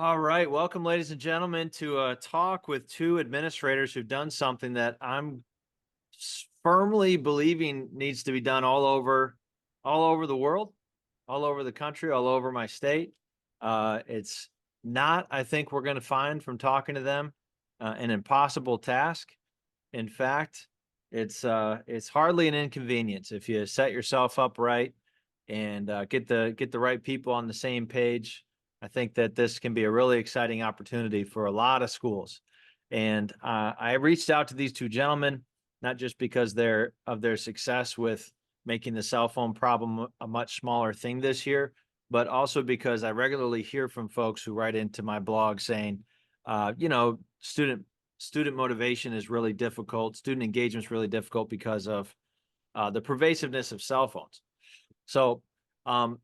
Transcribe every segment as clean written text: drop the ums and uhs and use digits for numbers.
All right, welcome, ladies and gentlemen, to a talk with two administrators who've done something that I'm firmly believing needs to be done all over the world, all over the country, all over my state. It's not, I think we're going to find from talking to them, an impossible task. In fact, it's hardly an inconvenience if you set yourself up right and get the right people on the same page. I think that this can be a really exciting opportunity for a lot of schools. And I reached out to these two gentlemen, not just because of their success with making the cell phone problem a much smaller thing this year, but also because I regularly hear from folks who write into my blog saying, student motivation is really difficult. Student engagement is really difficult because of the pervasiveness of cell phones. So,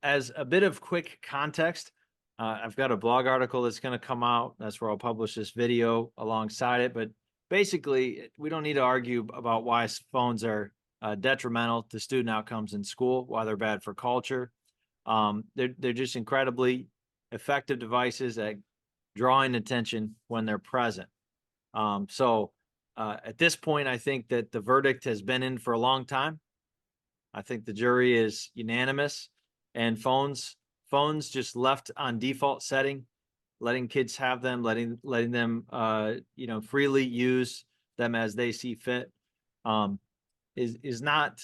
as a bit of quick context, I've got a blog article that's going to come out. That's where I'll publish this video alongside it. But basically, we don't need to argue about why phones are detrimental to student outcomes in school, why they're bad for culture. They're just incredibly effective devices at drawing attention when they're present. At this point, I think that the verdict has been in for a long time. I think the jury is unanimous, and phones just left on default setting, letting kids have them, letting them freely use them as they see fit, is not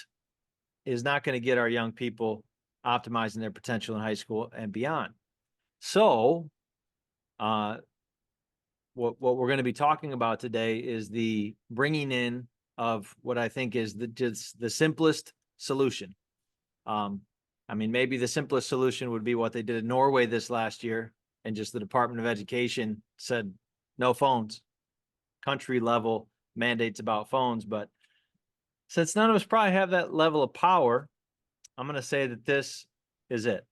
going to get our young people optimizing their potential in high school and beyond. So, what we're going to be talking about today is the bringing in of what I think is just the simplest solution. Maybe the simplest solution would be what they did in Norway this last year, and just the Department of Education said no phones, country level mandates about phones. But since none of us probably have that level of power, I'm going to say that this is it.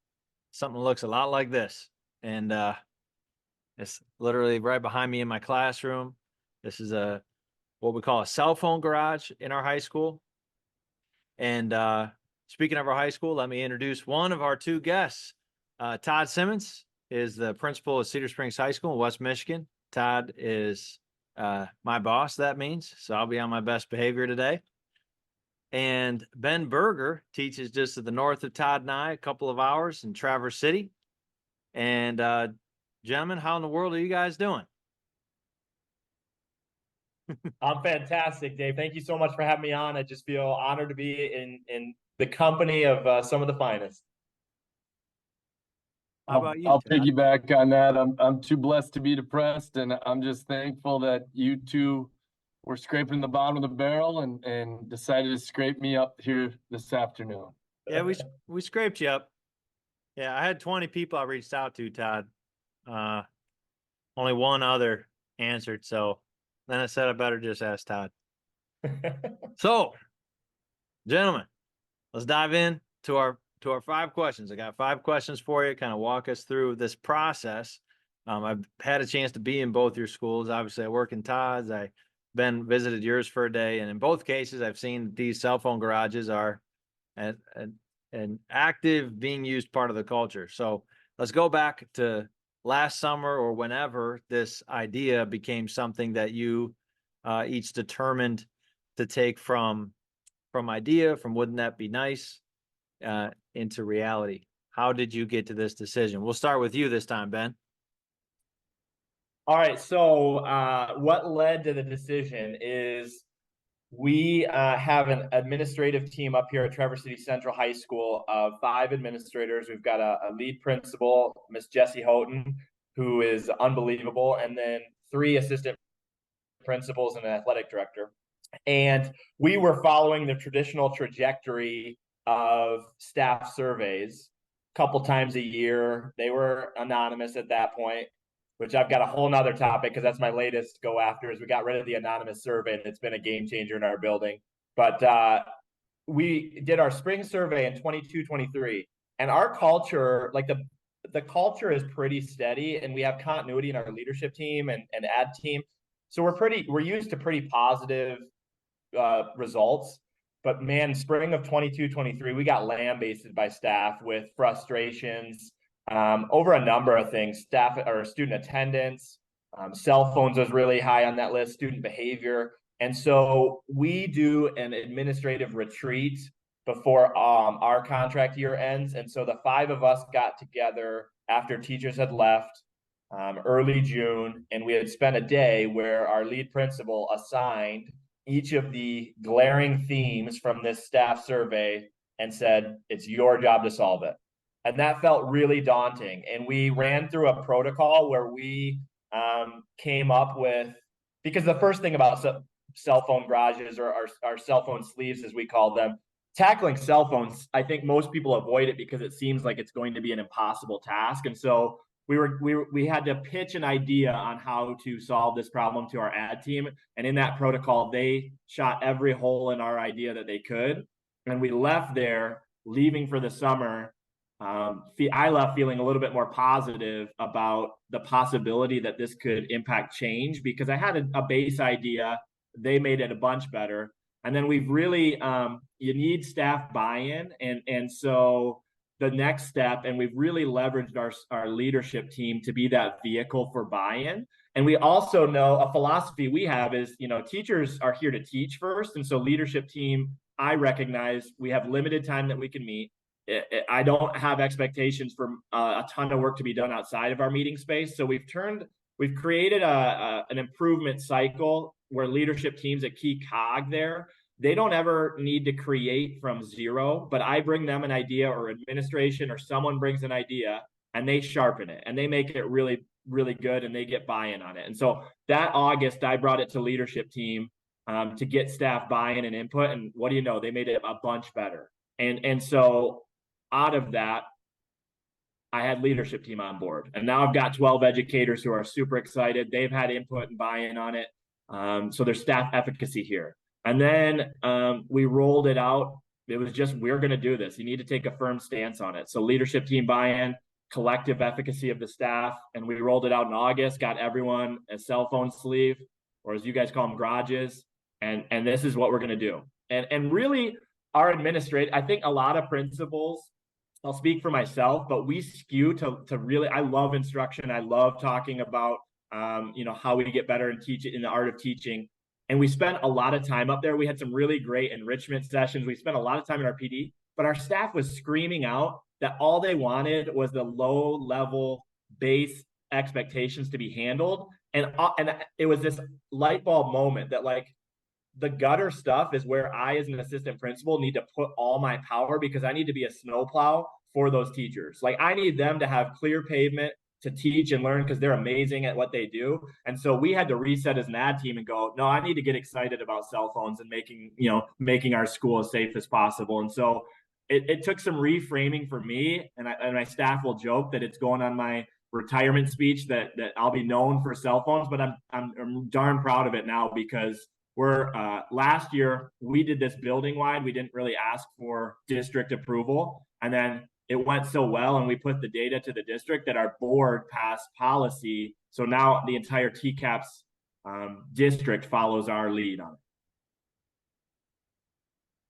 Something that looks a lot like this. And it's literally right behind me in my classroom. This is what we call a cell phone garage in our high school. And speaking of our high school, let me introduce one of our two guests. Todd Simmons is the principal of Cedar Springs High School in West Michigan. Todd is my boss, that means, so I'll be on my best behavior today. And Ben Berger teaches just to the north of Todd and I, a couple of hours in Traverse City. And gentlemen, how in the world are you guys doing? I'm fantastic, Dave. Thank you so much for having me on. I just feel honored to be in the company of some of the finest. How about you, I'll Todd? piggyback on that. I'm too blessed to be depressed, and I'm just thankful that you two were scraping the bottom of the barrel and decided to scrape me up here this afternoon. Yeah, we scraped you up. Yeah, I had 20 people I reached out to, Todd. Only one other answered, so then I said I better just ask Todd. So, gentlemen, let's dive in to our 5 questions. I got 5 questions for you, kind of walk us through this process. I've had a chance to be in both your schools. Obviously, I work in Todd's. I've been visited yours for a day, and in both cases, I've seen these cell phone garages are an active, being used part of the culture. So let's go back to last summer or whenever this idea became something that you each determined to take from idea, from wouldn't that be nice, into reality. How did you get to this decision? We'll start with you this time, Ben. All right. So what led to the decision is we have an administrative team up here at Traverse City Central High School of 5 administrators. We've got a lead principal, Miss Jessie Houghton, who is unbelievable, and then 3 assistant principals and an athletic director. And we were following the traditional trajectory of staff surveys a couple times a year. They were anonymous at that point, which I've got a whole nother topic because that's my latest go after, is we got rid of the anonymous survey, and it's been a game changer in our building. But we did our spring survey in 22-23, and our culture, like the culture is pretty steady, and we have continuity in our leadership team and ad team. So we're used to pretty positive results. But man, spring of 22-23, we got lambasted by staff with frustrations, over a number of things, staff or student attendance, cell phones was really high on that list, student behavior. And so we do an administrative retreat before our contract year ends. And so the 5 of us got together after teachers had left early June, and we had spent a day where our lead principal assigned each of the glaring themes from this staff survey and said, it's your job to solve it. And that felt really daunting. And we ran through a protocol where we came up with, because the first thing about cell phone garages, or our cell phone sleeves, as we call them, tackling cell phones, I think most people avoid it because it seems like it's going to be an impossible task. And so we had to pitch an idea on how to solve this problem to our ad team. And in that protocol, they shot every hole in our idea that they could. And we left there, leaving for the summer. I left feeling a little bit more positive about the possibility that this could impact change, because I had a base idea. They made it a bunch better. And then we've really, you need staff buy-in. And so the next step, and we've really leveraged our leadership team to be that vehicle for buy-in. And we also know a philosophy we have is, teachers are here to teach first. And so leadership team, I recognize we have limited time that we can meet. I don't have expectations for a ton of work to be done outside of our meeting space. So we've created an improvement cycle where leadership team's a key cog there. They don't ever need to create from zero, but I bring them an idea, or administration or someone brings an idea, and they sharpen it and they make it really, really good, and they get buy-in on it. And so that August, I brought it to leadership team to get staff buy-in and input. And what do you know? They made it a bunch better. And so out of that, I had leadership team on board, and now I've got 12 educators who are super excited. They've had input and buy-in on it. So there's staff efficacy here. And then we rolled it out. It was just, we're going to do this. You need to take a firm stance on it. So leadership team buy-in, collective efficacy of the staff. And we rolled it out in August, got everyone a cell phone sleeve, or as you guys call them, garages. And this is what we're going to do. And really, our administrative, I think a lot of principals, I'll speak for myself, but we skew to really, I love instruction. I love talking about, how we get better and teach it in the art of teaching. And we spent a lot of time up there. We had some really great enrichment sessions. We spent a lot of time in our PD, but our staff was screaming out that all they wanted was the low level base expectations to be handled. And it was this light bulb moment that, like, the gutter stuff is where I, as an assistant principal, need to put all my power, because I need to be a snowplow for those teachers. Like, I need them to have clear pavement to teach and learn, because they're amazing at what they do. And so we had to reset as an ad team and go, no, I need to get excited about cell phones and making our school as safe as possible. And so it took some reframing for me, and my staff will joke that it's going on my retirement speech that I'll be known for cell phones, but I'm darn proud of it now, because we're last year we did this building wide. We didn't really ask for district approval, and then it went so well, and we put the data to the district that our board passed policy. So now the entire TCAPS district follows our lead on it.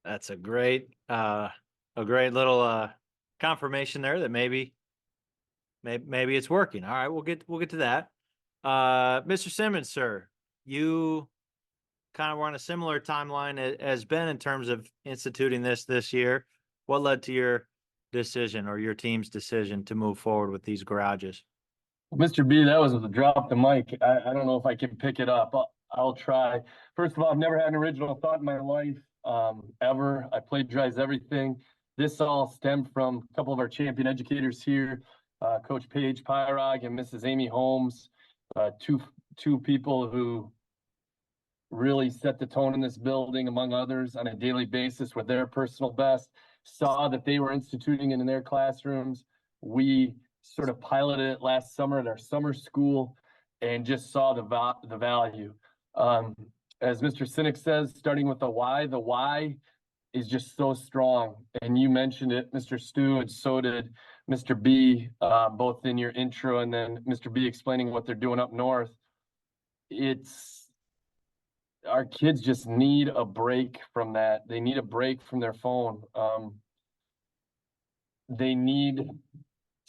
That's a great little confirmation there that maybe it's working. All right, we'll get to that. Mr. Simmons, sir, you kind of were on a similar timeline as Ben in terms of instituting this year. What led to your decision, or your team's decision, to move forward with these garages? Mr. B, that was a drop the mic. I don't know if I can pick it up. I'll try. First of all, I've never had an original thought in my life, ever. I plagiarize everything. This all stemmed from a couple of our champion educators here, Coach Paige Pyrog and Mrs. Amy Holmes, two people who really set the tone in this building, among others, on a daily basis with their personal best. Saw that they were instituting it in their classrooms. We sort of piloted it last summer at our summer school and just saw the value. As Mr. Sinek says, starting with the why is just so strong. And you mentioned it, Mr. Stu, and so did Mr. B, both in your intro and then Mr. B explaining what they're doing up north. Our kids just need a break from that. They need a break from their phone. They need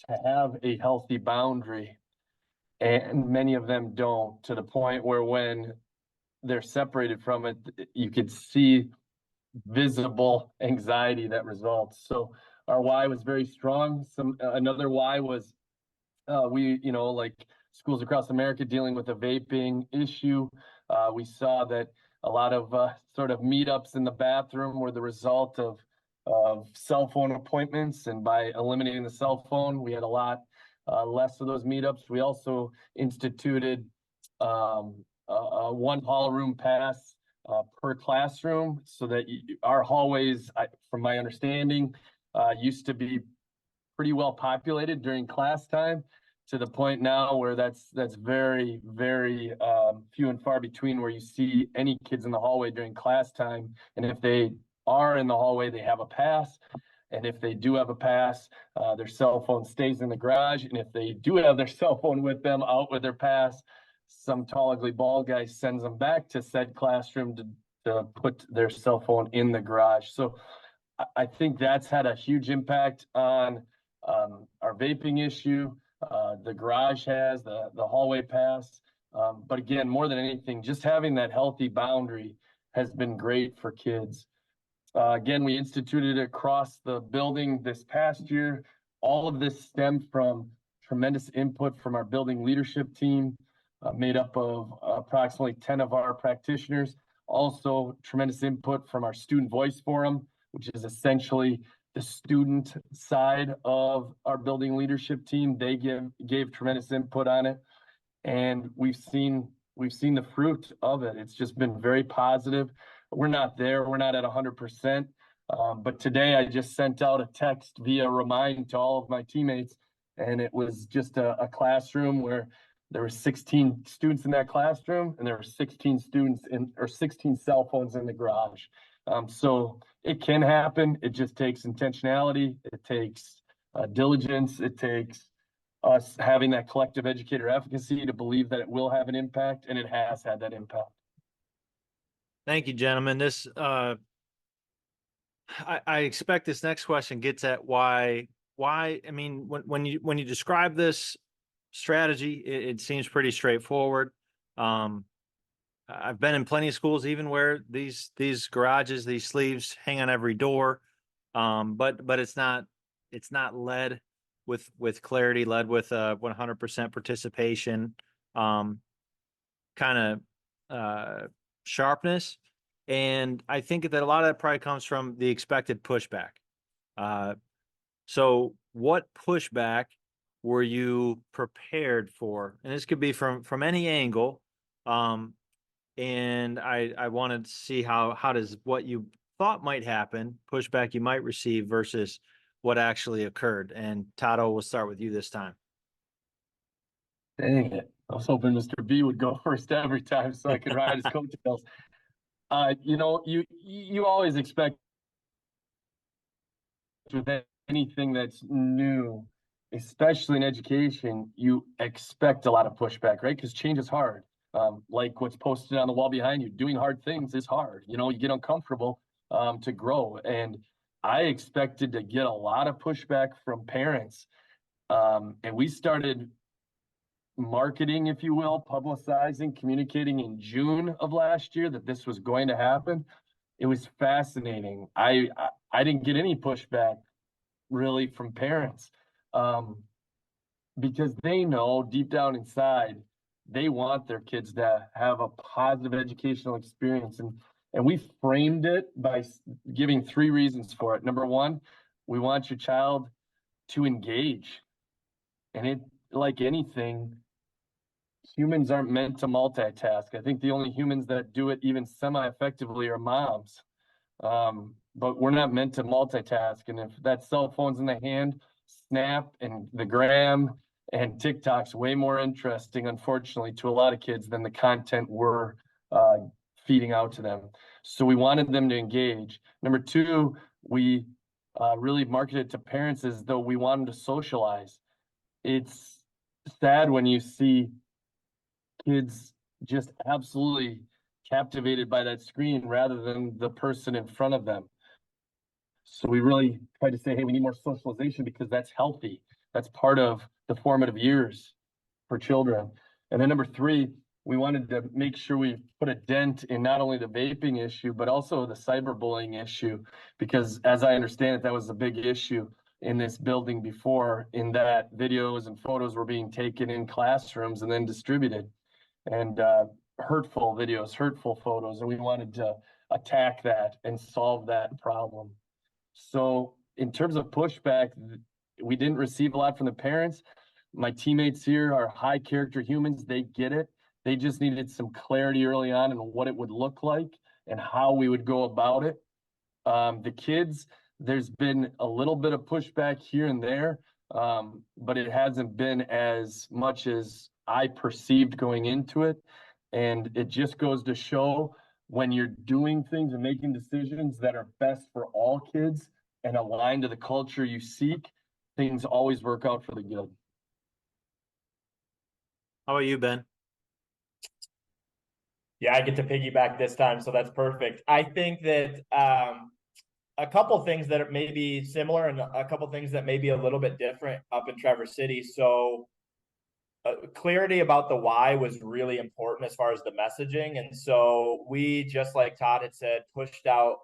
to have a healthy boundary, and many of them don't, to the point where when they're separated from it, you could see visible anxiety that results. So our why was very strong. Another why was we, like schools across America dealing with a vaping issue. We saw that a lot of sort of meetups in the bathroom were the result of cell phone appointments, and by eliminating the cell phone, we had a lot less of those meetups. We also instituted a one hall room pass per classroom, so that our hallways, from my understanding, used to be pretty well populated during class time, to the point now where that's very, very few and far between where you see any kids in the hallway during class time. And if they are in the hallway, they have a pass. And if they do have a pass, their cell phone stays in the garage. And if they do have their cell phone with them out with their pass, some tall, ugly, bald guy sends them back to said classroom to put their cell phone in the garage. So I think that's had a huge impact on our vaping issue. The garage has the hallway pass. But again, more than anything, just having that healthy boundary has been great for kids. Again, we instituted it across the building this past year. All of this stemmed from tremendous input from our building leadership team, made up of approximately 10 of our practitioners. Also, tremendous input from our student voice forum, which is essentially the student side of our building leadership team. They gave tremendous input on it, and we've seen the fruit of it. It's just been very positive. We're not there. We're not at 100%. But today I just sent out a text via Remind to all of my teammates, and it was just a classroom where there were 16 students in that classroom, and there were 16 cell phones in the garage. So it can happen. It just takes intentionality. It takes diligence. It takes us having that collective educator efficacy to believe that it will have an impact, and it has had that impact. Thank you, gentlemen. This, I expect this next question gets at why, I mean, when you describe this strategy, it seems pretty straightforward. I've been in plenty of schools, even where these garages, these sleeves hang on every door. But it's not led with clarity, led with 100% participation, kind of sharpness. And I think that a lot of that probably comes from the expected pushback. So what pushback were you prepared for? And this could be from any angle. And I wanted to see how does what you thought might happen, pushback you might receive, versus what actually occurred. And Todd, we'll start with you this time. Dang it. I was hoping Mr. B would go first every time so I could ride his coattails. You always expect with anything that's new, especially in education, you expect a lot of pushback, right? Because change is hard. Like what's posted on the wall behind you, doing hard things is hard. You get uncomfortable to grow. And I expected to get a lot of pushback from parents. And we started marketing, if you will, publicizing, communicating in June of last year that this was going to happen. It was fascinating. I didn't get any pushback really from parents, because they know deep down inside, they want their kids to have a positive educational experience. And we framed it by giving 3 reasons for it. Number 1, we want your child to engage. And it, like anything, humans aren't meant to multitask. I think the only humans that do it even semi-effectively are moms. But we're not meant to multitask. And if that cell phone's in the hand, Snap and the Gram and TikTok's way more interesting, unfortunately, to a lot of kids than the content we're feeding out to them. So we wanted them to engage. Number 2, we really marketed to parents as though we want them to socialize. It's sad when you see kids just absolutely captivated by that screen rather than the person in front of them. So we really tried to say, hey, we need more socialization because that's healthy. That's part of the formative years for children. And then number three, we wanted to make sure we put a dent in not only the vaping issue, but also the cyberbullying issue, because as I understand it, that was a big issue in this building before, in that videos and photos were being taken in classrooms and then distributed, and hurtful videos, hurtful photos, and we wanted to attack that and solve that problem. So in terms of pushback, we didn't receive a lot from the parents. My teammates here are high character humans. They get it. They just needed some clarity early on in what it would look like and how we would go about it. The kids, there's been a little bit of pushback here and there, but it hasn't been as much as I perceived going into it. And it just goes to show, when you're doing things and making decisions that are best for all kids and aligned to the culture you seek, things always work out for the good. How about you, Ben? Yeah, I get to piggyback this time, so that's perfect. I think that a couple things that may be similar and a couple things that may be a little bit different up in Traverse City. So clarity about the why was really important as far as the messaging. And so we, just like Todd had said, pushed out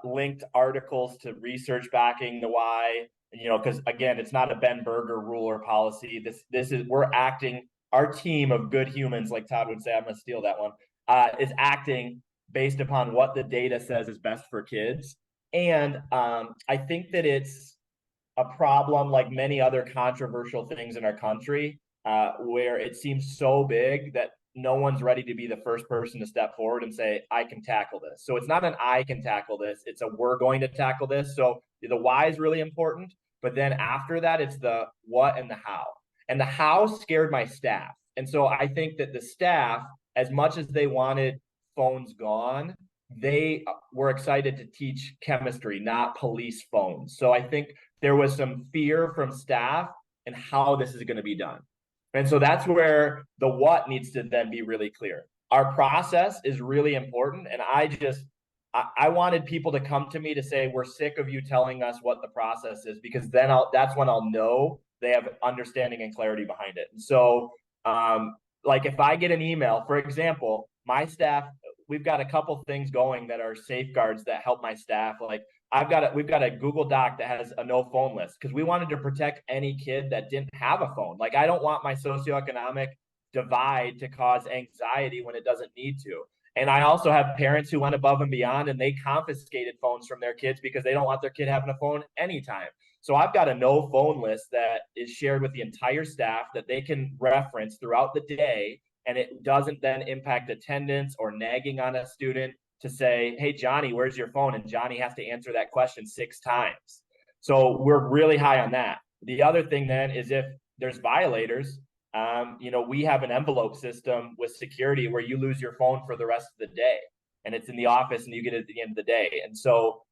linked articles to research backing the why, you know, because again, it's not a Ben Berger rule or policy. This is, we're acting, our team of good humans, like Todd would say, I'm going to steal that one, is acting based upon what the data says is best for kids. And I think that it's a problem, like many other controversial things in our country, where it seems so big that no one's ready to be the first person to step forward and say, I can tackle this. So it's not an I can tackle this, it's a we're going to tackle this. So the why is really important, but then after that, it's the what and the how. And the how scared my staff. And so I think that the staff, as much as they wanted phones gone, they were excited to teach chemistry, not police phones. So I think there was some fear from staff and how this is going to be done. And so that's where the what needs to then be really clear. Our process is really important. And I wanted people to come to me to say, we're sick of you telling us what the process is, because then that's when I'll know they have understanding and clarity behind it. And so, like if I get an email, for example, my staff, we've got a couple things going that are safeguards that help my staff. Like we've got a Google Doc that has a no phone list, because we wanted to protect any kid that didn't have a phone. Like I don't want my socioeconomic divide to cause anxiety when it doesn't need to. And I also have parents who went above and beyond, and they confiscated phones from their kids because they don't want their kid having a phone anytime. So I've got a no phone list that is shared with the entire staff that they can reference throughout the day, and it doesn't then impact attendance or nagging on a student to say, hey, Johnny, where's your phone? And Johnny has to answer that question 6 times. So we're really high on that. The other thing then is if there's violators, you know, we have an envelope system with security where you lose your phone for the rest of the day, and it's in the office and you get it at the end of the day. And so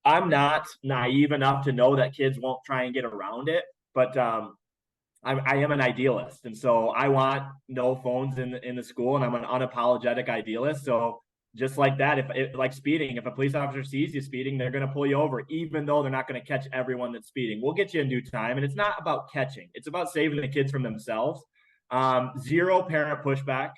I'm not naive enough to know that kids won't try and get around it, but I am an idealist. And so I want no phones in the school, and I'm an unapologetic idealist. So just like that, like speeding, if a police officer sees you speeding, they're going to pull you over, even though they're not going to catch everyone that's speeding. We'll get you in due time. And it's not about catching. It's about saving the kids from themselves. Zero parent pushback.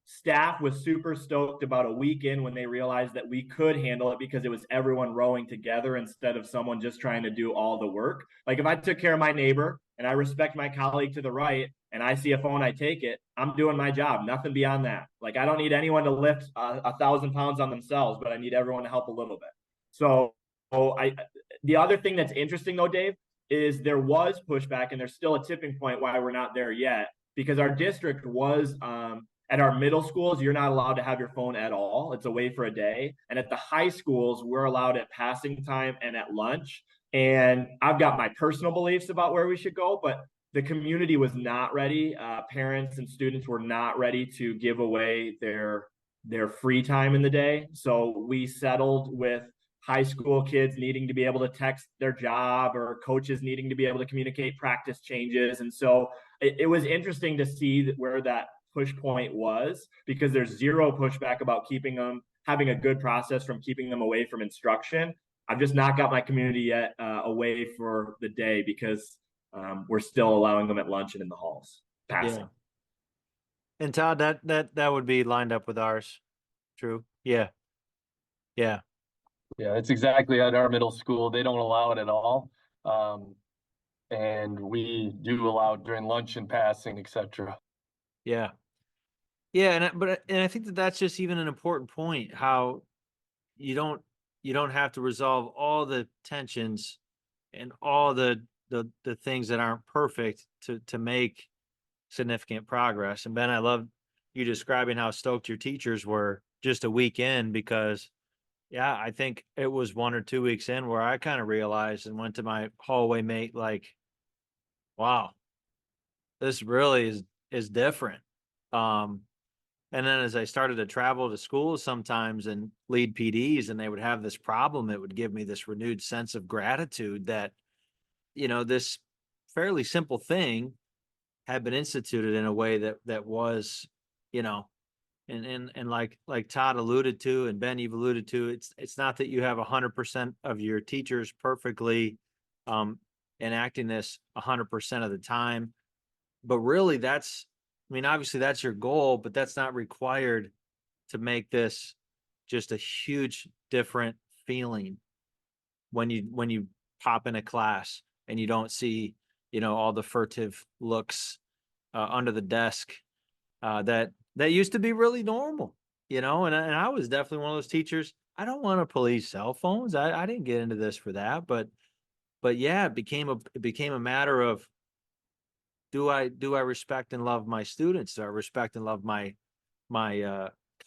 Staff was super stoked about a week in when they realized that we could handle it, because it was everyone rowing together instead of someone just trying to do all the work. Like if I took care of my neighbor and I respect my colleague to the right and I see a phone, I take it, I'm doing my job, nothing beyond that. Like I don't need anyone to lift 1,000 pounds on themselves, but I need everyone to help a little bit. So the other thing that's interesting though, Dave, is there was pushback, and there's still a tipping point why we're not there yet, because our district was at our middle schools, you're not allowed to have your phone at all. It's away for a day. And at the high schools, we're allowed at passing time and at lunch. And I've got my personal beliefs about where we should go, but the community was not ready. Parents and students were not ready to give away their free time in the day. So we settled with high school kids needing to be able to text their job, or coaches needing to be able to communicate practice changes. And so it was interesting to see where that push point was, because there's zero pushback about keeping them, having a good process from keeping them away from instruction. I've just not got my community yet away for the day, because we're still allowing them at lunch and in the halls, passing. Yeah. And Todd, that would be lined up with ours. True. Yeah. Yeah. Yeah, it's exactly at our middle school. They don't allow it at all. And we do allow it during lunch and passing, etc. Yeah. Yeah. And I think that that's just even an important point, how you don't have to resolve all the tensions and all the things that aren't perfect to make significant progress. And Ben, I love you describing how stoked your teachers were just a week in, because yeah, I think it was 1 or 2 weeks in where I kind of realized and went to my hallway mate like, wow, this really is different. Um, and then as I started to travel to schools sometimes and lead PDs, and they would have this problem, it would give me this renewed sense of gratitude that, this fairly simple thing had been instituted in a way that was, you know, and like Todd alluded to, and Ben, you've alluded to, it's not that you have 100% of your teachers perfectly enacting this 100% of the time, but really obviously that's your goal, but that's not required to make this just a huge different feeling when you pop in a class and you don't see, all the furtive looks under the desk that used to be really normal, and I was definitely one of those teachers. I don't want to police cell phones. I didn't get into this for that, but yeah, it became a matter of, do I respect and love my students? Do I respect and love my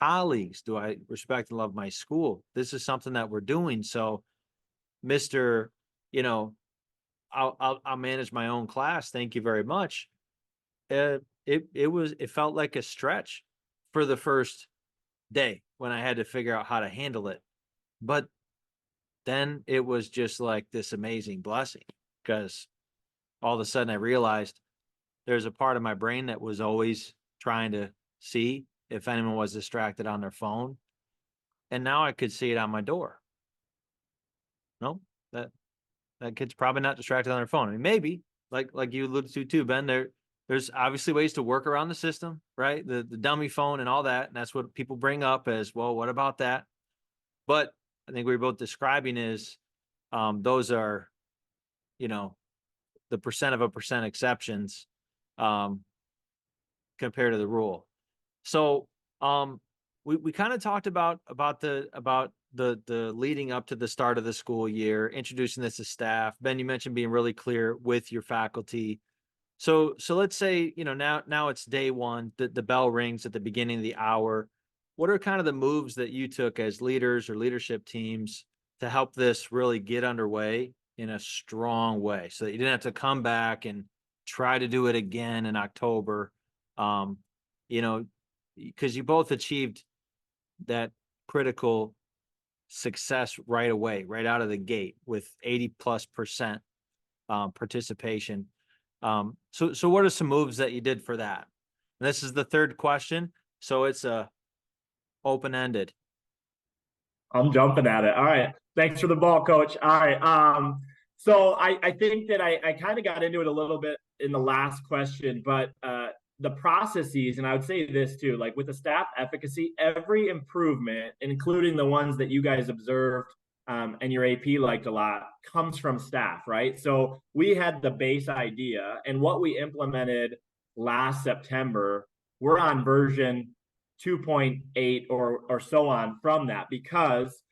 colleagues? Do I respect and love my school? This is something that we're doing. So, Mr., I'll manage my own class. Thank you very much. It felt like a stretch for the first day when I had to figure out how to handle it. But then it was just like this amazing blessing, because all of a sudden I realized there's a part of my brain that was always trying to see if anyone was distracted on their phone. And now I could see it on my door. No, that kid's probably not distracted on their phone. I mean, maybe like you alluded to too, Ben, there's obviously ways to work around the system, right? The dummy phone and all that. And that's what people bring up as, well, what about that? But I think we were both describing is those are, the % exceptions compared to the rule. So we kind of talked about the leading up to the start of the school year, introducing this to staff. Ben, you mentioned being really clear with your faculty. So let's say, now it's day one, the bell rings at the beginning of the hour. What are kind of the moves that you took as leaders or leadership teams to help this really get underway in a strong way, so that you didn't have to come back and try to do it again in October? Because you both achieved that critical success right away, right out of the gate, with 80+% participation. So what are some moves that you did for that? And this is the third question, so it's open-ended. I'm jumping at it. All right. Thanks for the ball, coach. All right. So I think that I kind of got into it a little bit in the last question, but the processes, and I would say this too, like with the staff efficacy, every improvement, including the ones that you guys observed and your AP liked a lot, comes from staff, right? So we had the base idea, and what we implemented last September, we're on version 2.8 or so on from that, because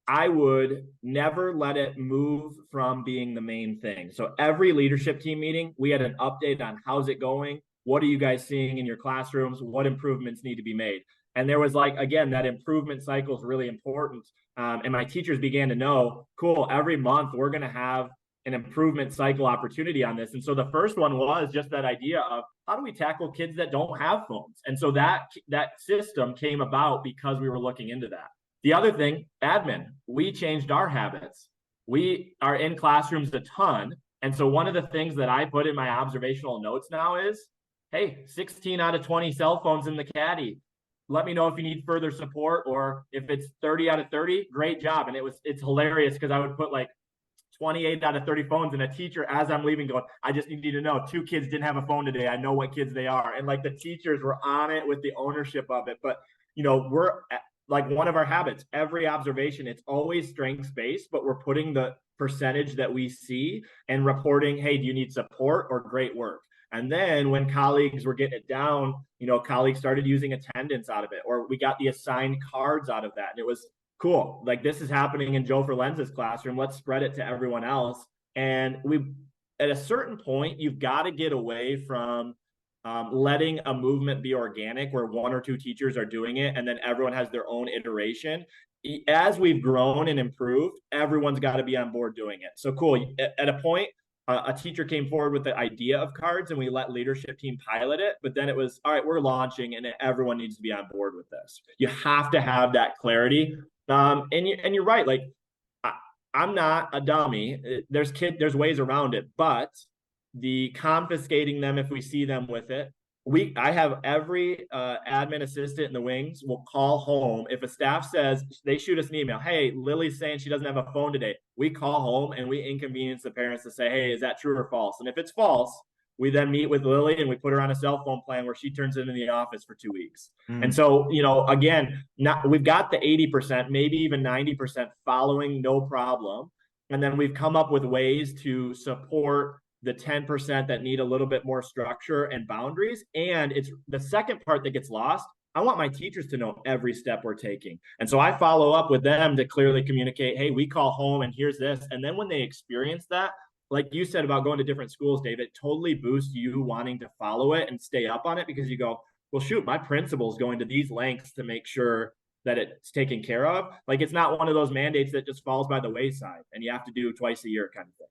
I would never let it move from being the main thing. So every leadership team meeting, we had an update on how's it going? What are you guys seeing in your classrooms? What improvements need to be made? And there was again, that improvement cycle is really important. And my teachers began to know, cool, every month we're going to have an improvement cycle opportunity on this. And so the first one was just that idea of, how do we tackle kids that don't have phones? And so that system came about because we were looking into that. The other thing, admin, we changed our habits. We are in classrooms a ton. And so one of the things that I put in my observational notes now is, hey, 16 out of 20 cell phones in the caddy. Let me know if you need further support, or if it's 30 out of 30, great job. And it's hilarious because I would put 28 out of 30 phones, and a teacher, as I'm leaving, going, I just need you to know 2 kids didn't have a phone today. I know what kids they are. And like the teachers were on it with the ownership of it. But, you know, we're like one of our habits, every observation, it's always strengths based, but we're putting the percentage that we see and reporting, hey, do you need support or great work? And then when colleagues were getting it down, you know, colleagues started using attendance out of it, or we got the assigned cards out of that. And it was cool. Like, this is happening in Joe Forlenz's classroom. Let's spread it to everyone else. And at a certain point, you've got to get away from letting a movement be organic where 1 or 2 teachers are doing it and then everyone has their own iteration. As we've grown and improved, everyone's got to be on board doing it. So cool. At a point, a teacher came forward with the idea of cards and we let leadership team pilot it. But then it was, all right, we're launching and everyone needs to be on board with this. You have to have that clarity. And you're right. Like, I'm not a dummy. There's ways around it, but the confiscating them if we see them with it. I have every admin assistant in the wings will call home. If a staff says, they shoot us an email, hey, Lily's saying she doesn't have a phone today. We call home and we inconvenience the parents to say, hey, is that true or false? And if it's false, we then meet with Lily and we put her on a cell phone plan where she turns into the office for 2 weeks. And so, you know, again, we've got the 80%, maybe even 90% following, no problem. And then we've come up with ways to support the 10% that need a little bit more structure and boundaries. And it's the second part that gets lost. I want my teachers to know every step we're taking. And so I follow up with them to clearly communicate, hey, we call home and here's this. And then when they experience that, like you said about going to different schools, Dave, it totally boosts you wanting to follow it and stay up on it because you go, well, shoot, my principal's going to these lengths to make sure that it's taken care of. Like, it's not one of those mandates that just falls by the wayside and you have to do twice a year kind of thing.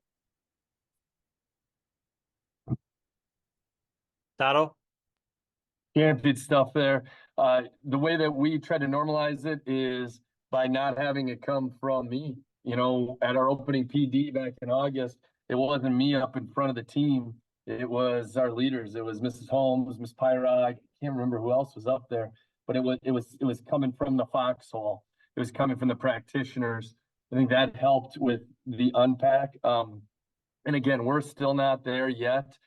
Tato? Championed stuff there. The way that we try to normalize it is by not having it come from me. You know, at our opening PD back in August, it wasn't me up in front of the team. It was our leaders. It was Mrs. Holmes, Miss Pyra. I can't remember who else was up there, but it was coming from the foxhole. It was coming from the practitioners. I think that helped with the unpack. And again, we're still not there yet.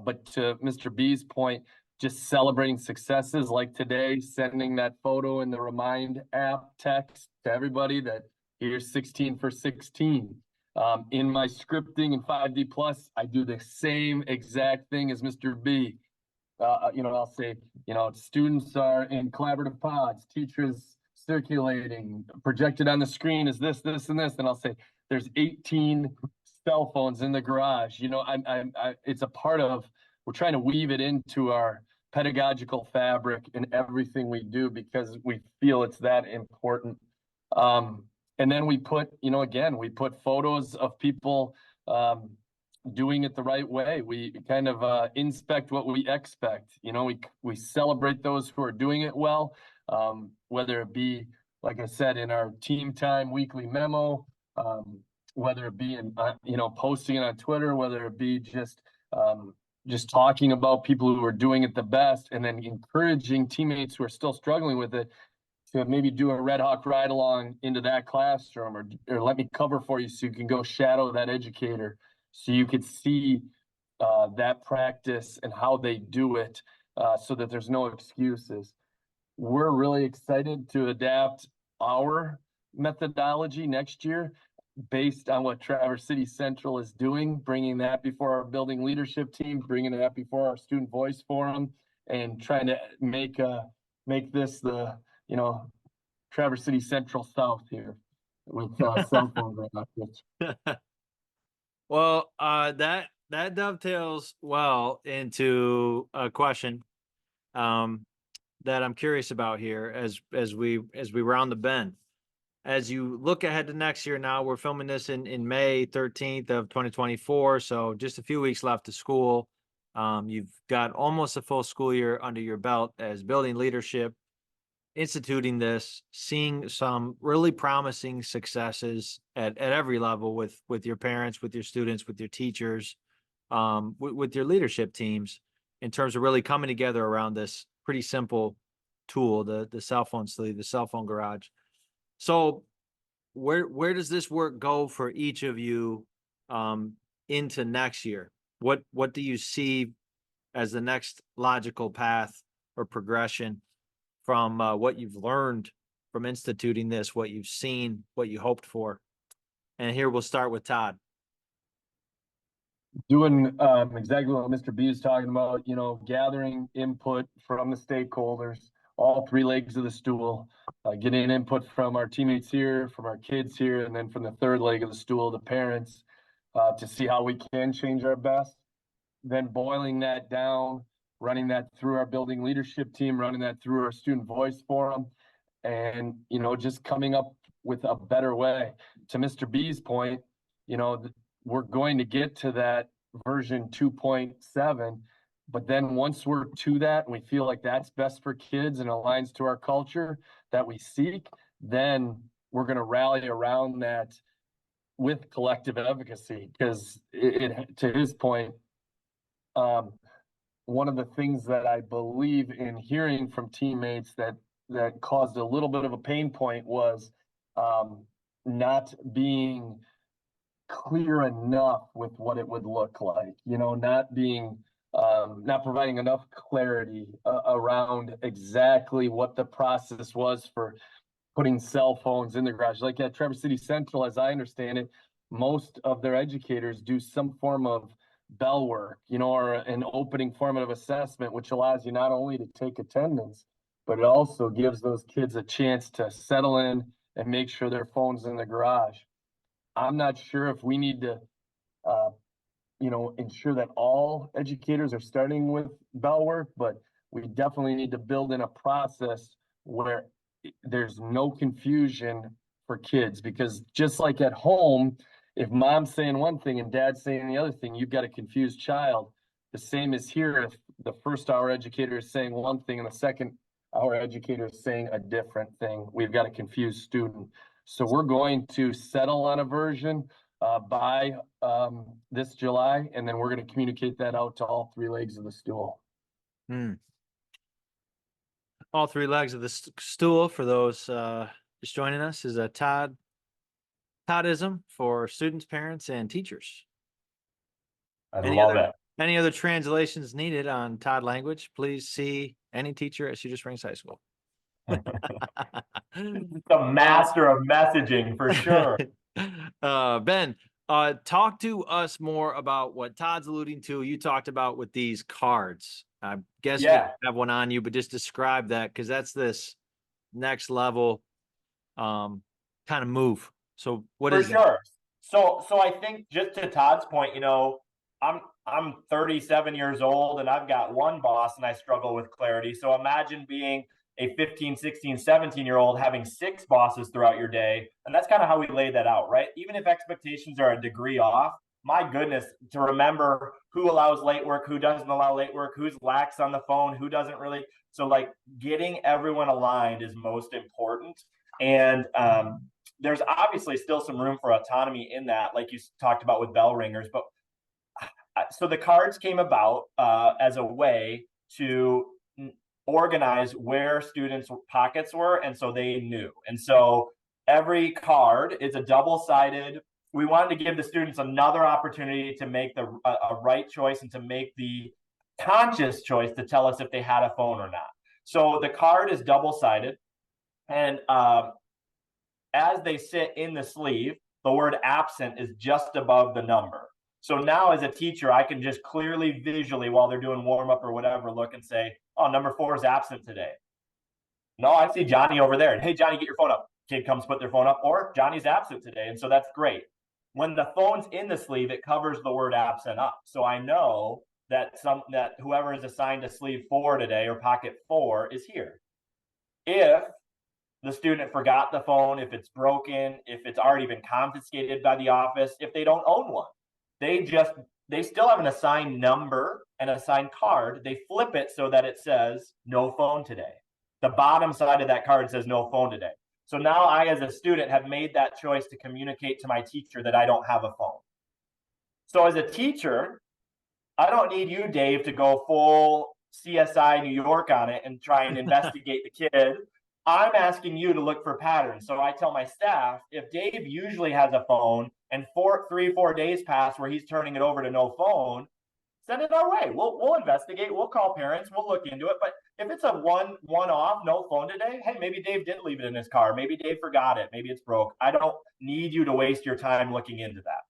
But to Mr. B's point, just celebrating successes like today, sending that photo in the Remind app text to everybody that here's 16 for 16. In my scripting in 5D Plus, I do the same exact thing as Mr. B. You know, I'll say, you know, students are in collaborative pods, teachers circulating, projected on the screen is this, this, and this. And I'll say, there's 18 cell phones in the garage. You know, it's a part of, we're trying to weave it into our pedagogical fabric in everything we do because we feel it's that important. And then we put, you know, again, we put photos of people doing it the right way. We kind of inspect what we expect. You know, we celebrate those who are doing it well, whether it be, like I said, in our team time weekly memo, whether it be in, you know, posting it on Twitter, whether it be just talking about people who are doing it the best, and then encouraging teammates who are still struggling with it to maybe do a Red Hawk ride along into that classroom, or let me cover for you so you can go shadow that educator, so you could see that practice and how they do it, so that there's no excuses. We're really excited to adapt our methodology next year based on what Traverse City Central is doing, bringing that before our building leadership team, bringing that before our student voice forum, and trying to make this the, you know, Traverse City Central South here with cell phone graphics. Well, that dovetails well into a question that I'm curious about here as we round the bend. As you look ahead to next year, now we're filming this in May 13th of 2024, so just a few weeks left to school. You've got almost a full school year under your belt as building leadership, instituting this, seeing some really promising successes at every level with your parents, with your students, with your teachers, with your leadership teams, in terms of really coming together around this pretty simple tool, the cell phone sleeve, the cell phone garage. So where does this work go for each of you into next year? What do you see as the next logical path or progression from what you've learned from instituting this, what you've seen, what you hoped for? And here we'll start with Todd. Doing exactly what Mr. B is talking about, gathering input from the stakeholders, all three legs of the stool, getting input from our teammates here, from our kids here, and then from the third leg of the stool, the parents, to see how we can change our best. Then boiling that down, running that through our building leadership team, running that through our student voice forum, and, just coming up with a better way. To Mr. B's point, we're going to get to that version 2.7, but then once we're to that and we feel like that's best for kids and aligns to our culture that we seek, then we're going to rally around that with collective advocacy. Because to his point, one of the things that I believe in hearing from teammates that caused a little bit of a pain point was not being clear enough with what it would look like, not providing enough clarity around exactly what the process was for putting cell phones in the garage. Like at Traverse City Central, as I understand it, most of their educators do some form of bell work, or an opening formative assessment, which allows you not only to take attendance, but it also gives those kids a chance to settle in and make sure their phone's in the garage. I'm not sure if we need to, ensure that all educators are starting with bell work, but we definitely need to build in a process where there's no confusion for kids. Because just like at home, if mom's saying one thing and dad's saying the other thing, you've got a confused child. The same is here if the first hour educator is saying one thing and the second hour educator is saying a different thing. We've got a confused student. So we're going to settle on a version by this July, and then we're going to communicate that out to all three legs of the stool. All three legs of the stool, for those just joining us, is a Todd ISM for students, parents, and teachers. I love it. Any other translations needed on Todd language, please see any teacher at Cedar Springs High School. The master of messaging for sure. Ben, talk to us more about what Todd's alluding to. You talked about with these cards. I guess you have one on you, but just describe that, because that's this next level kind of move. So what is sure. So I think, just to Todd's point, I'm 37 years old and I've got one boss and I struggle with clarity. So imagine being a 15, 16, 17-year-old having 6 bosses throughout your day. And that's kind of how we lay that out, right? Even if expectations are a degree off, my goodness, to remember who allows late work, who doesn't allow late work, who's lax on the phone, who doesn't really. So like getting everyone aligned is most important. And there's obviously still some room for autonomy in that, like you talked about with bell ringers. But so the cards came about as a way to organize where students' pockets were, and so they knew. And so every card is a double-sided. We wanted to give the students another opportunity to make a right choice and to make the conscious choice to tell us if they had a phone or not. So the card is double-sided, and as they sit in the sleeve, the word absent is just above the number. So now as a teacher, I can just clearly visually, while they're doing warm up or whatever, look and say, oh, number 4 is absent today. No, I see Johnny over there. And hey, Johnny, get your phone up. Kid comes put their phone up, or Johnny's absent today. And so that's great. When the phone's in the sleeve, it covers the word absent up. So I know that whoever is assigned to sleeve 4 today, or pocket 4, is here. If the student forgot the phone, if it's broken, if it's already been confiscated by the office, if they don't own one, they still have an assigned number and an assigned card. They flip it so that it says no phone today. The bottom side of that card says no phone today. So now I, as a student, have made that choice to communicate to my teacher that I don't have a phone. So as a teacher, I don't need you, Dave, to go full CSI New York on it and try and investigate the kid. I'm asking you to look for patterns. So I tell my staff, if Dave usually has a phone and 4 days pass where he's turning it over to no phone, send it our way. We'll investigate. We'll call parents. We'll look into it. But if it's a one-off, no phone today, hey, maybe Dave did leave it in his car. Maybe Dave forgot it. Maybe it's broke. I don't need you to waste your time looking into that.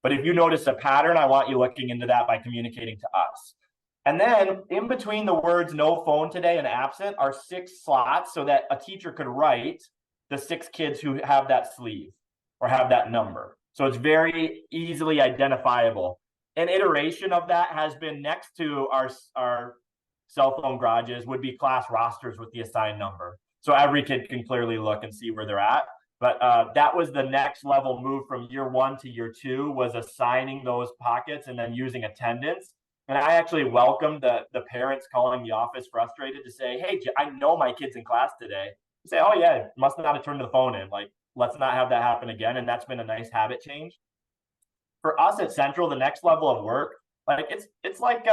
But if you notice a pattern, I want you looking into that by communicating to us. And then in between the words no phone today and absent are 6 slots so that a teacher could write the 6 kids who have that sleeve or have that number. So it's very easily identifiable. An iteration of that has been next to our cell phone garages would be class rosters with the assigned number. So every kid can clearly look and see where they're at. But that was the next level move from year 1 to year 2 was assigning those pockets and then using attendance. And I actually welcomed the parents calling the office frustrated to say, hey, I know my kid's in class today. Say, oh yeah, must not have turned the phone in. Like, let's not have that happen again. And that's been a nice habit change. For us at Central, the next level of work, like it's like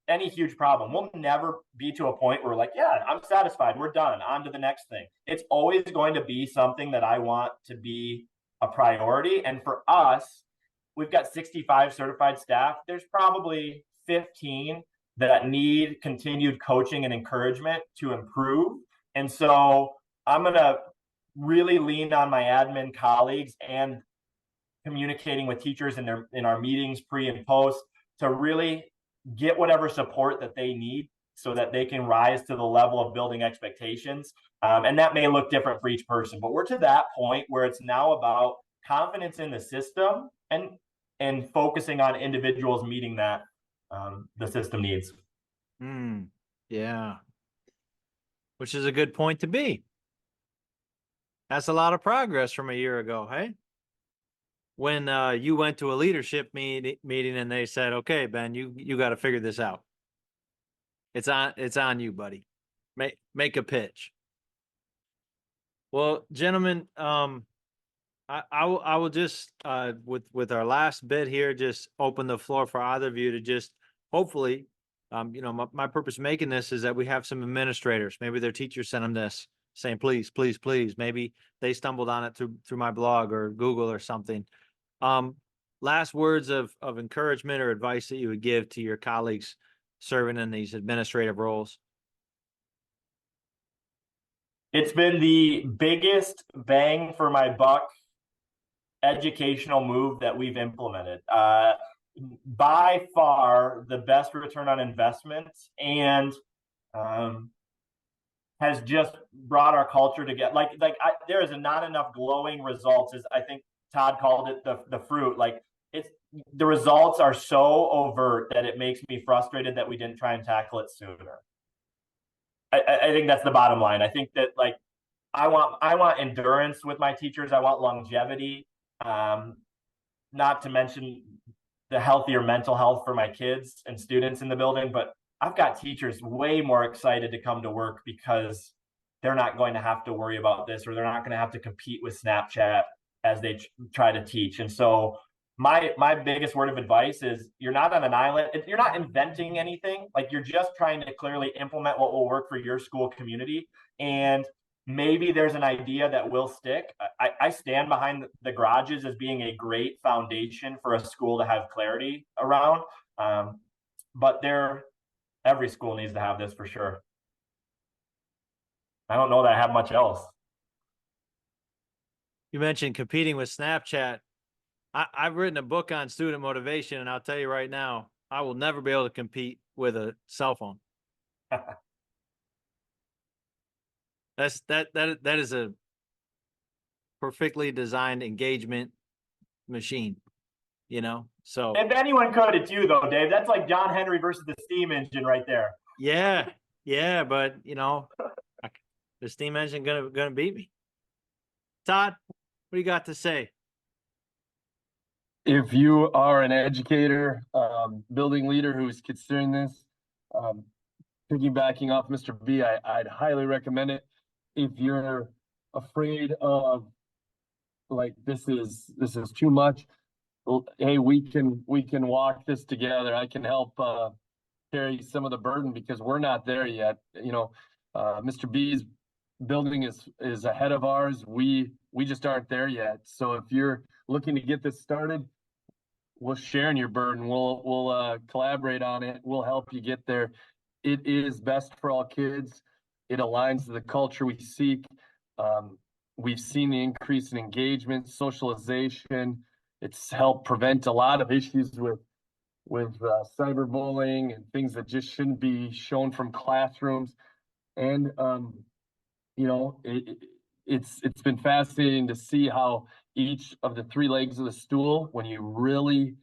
any huge problem. We'll never be to a point where we're like, yeah, I'm satisfied. We're done. On to the next thing. It's always going to be something that I want to be a priority. And for us, we've got 65 certified staff. There's probably 15 that need continued coaching and encouragement to improve. And so I'm going to really lean on my admin colleagues and communicating with teachers in our meetings pre and post to really get whatever support that they need so that they can rise to the level of building expectations. And that may look different for each person, but we're to that point where it's now about confidence in the system and focusing on individuals meeting that the system needs. Yeah. Which is a good point to be. That's a lot of progress from a year ago, hey? When you went to a leadership meeting and they said, okay, Ben, you got to figure this out. It's on you, buddy. Make a pitch. Well, gentlemen, I will just with our last bit here, just open the floor for either of you to just hopefully, my purpose of making this is that we have some administrators. Maybe their teachers sent them this saying, please, please, please. Maybe they stumbled on it through my blog or Google or something. Last words of encouragement or advice that you would give to your colleagues serving in these administrative roles. It's been the biggest bang for my buck educational move that we've implemented. By far the best return on investment, and has just brought our culture together. There is not enough glowing results, as I think Todd called it, the fruit. Like the results are so overt that it makes me frustrated that we didn't try and tackle it sooner. I think that's the bottom line. I think that I want endurance with my teachers. I want longevity. Not to mention the healthier mental health for my kids and students in the building. But I've got teachers way more excited to come to work because they're not going to have to worry about this, or they're not going to have to compete with Snapchat as they try to teach. And so my biggest word of advice is you're not on an island. You're not inventing anything. Like, you're just trying to clearly implement what will work for your school community. And maybe there's an idea that will stick. I stand behind the garages as being a great foundation for a school to have clarity around. But every school needs to have this for sure. I don't know that I have much else. You mentioned competing with Snapchat. I've written a book on student motivation, and I'll tell you right now, I will never be able to compete with a cell phone. That is a perfectly designed engagement machine, So if anyone could, it's you though, Dave. That's like John Henry versus the steam engine right there. Yeah, but the steam engine gonna beat me. Todd, what do you got to say? If you are an educator, building leader who's considering this, piggybacking off Mr. B, I'd highly recommend it. If you're afraid of this is too much, well, hey, we can walk this together. I can help carry some of the burden because we're not there yet. Mr. B's building is ahead of ours. We just aren't there yet. So if you're looking to get this started, we'll share in your burden. We'll collaborate on it. We'll help you get there. It is best for all kids. It aligns to the culture we seek. We've seen the increase in engagement, socialization. It's helped prevent a lot of issues with cyberbullying and things that just shouldn't be shown from classrooms. And you know, it's been fascinating to see how each of the three legs of the stool, when you really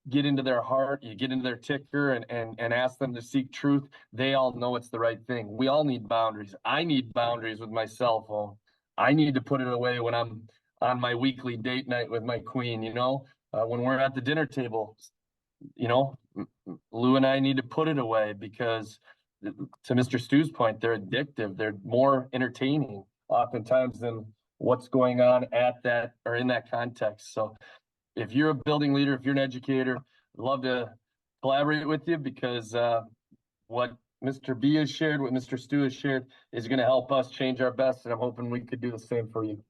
get into their heart, you get into their ticker and ask them to seek truth, they all know it's the right thing. We all need boundaries. I need boundaries with my cell phone. I need to put it away when I'm on my weekly date night with my queen, you know, when we're at the dinner table, you know, Lou and I need to put it away because, to Mr. Stu's point, they're addictive. They're more entertaining oftentimes than what's going on at that or in that context. So if you're a building leader, if you're an educator, I'd love to collaborate with you because what Mr. B has shared, what Mr. Stu has shared is going to help us change our best. And I'm hoping we could do the same for you.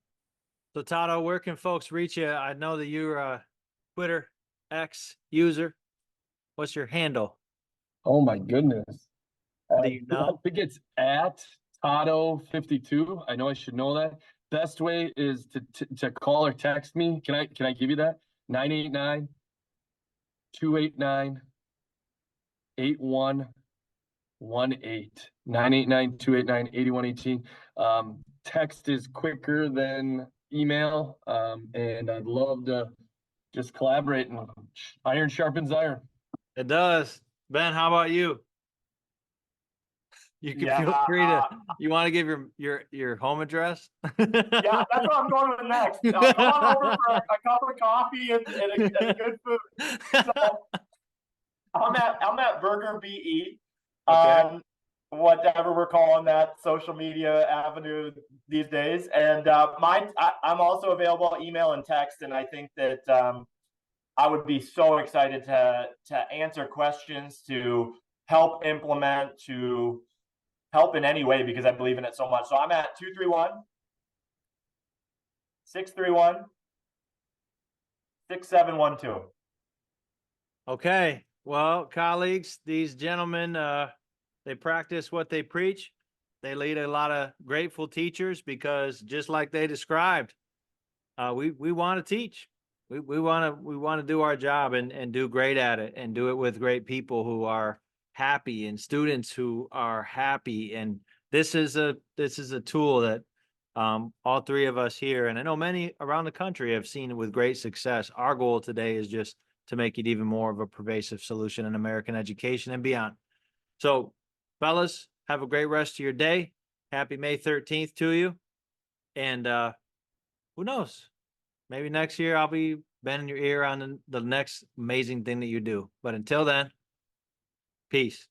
So Todd, where can folks reach you? I know that you're a Twitter X user. What's your handle? Oh my goodness. Do you know? I think it's at Tado52. I know I should know that. Best way is to call or text me. Can I give you that? 989-289-8118. 989-289-8118. Text is quicker than email. And I'd love to just collaborate, and iron sharpens iron. It does. Ben, how about you? You can Yeah, feel free to, you want to give your home address? Yeah, that's what I'm going with next. Come on over for a cup of coffee and good food. So I'm at Burger BE on whatever we're calling that social media avenue these days. And I'm also available email and text. And I think that I would be so excited to answer questions, to help implement, to help in any way, because I believe in it so much. So I'm at 231-631-6712. Okay. Well, colleagues, these gentlemen, they practice what they preach. They lead a lot of grateful teachers because, just like they described, we want to teach. We want to do our job and do great at it, and do it with great people who are happy and students who are happy. And this is a tool that all three of us here, and I know many around the country, have seen with great success. Our goal today is just to make it even more of a pervasive solution in American education and beyond. So, fellas, have a great rest of your day. Happy May 13th to you. And who knows? Maybe next year I'll be bending your ear on the next amazing thing that you do. But until then, peace.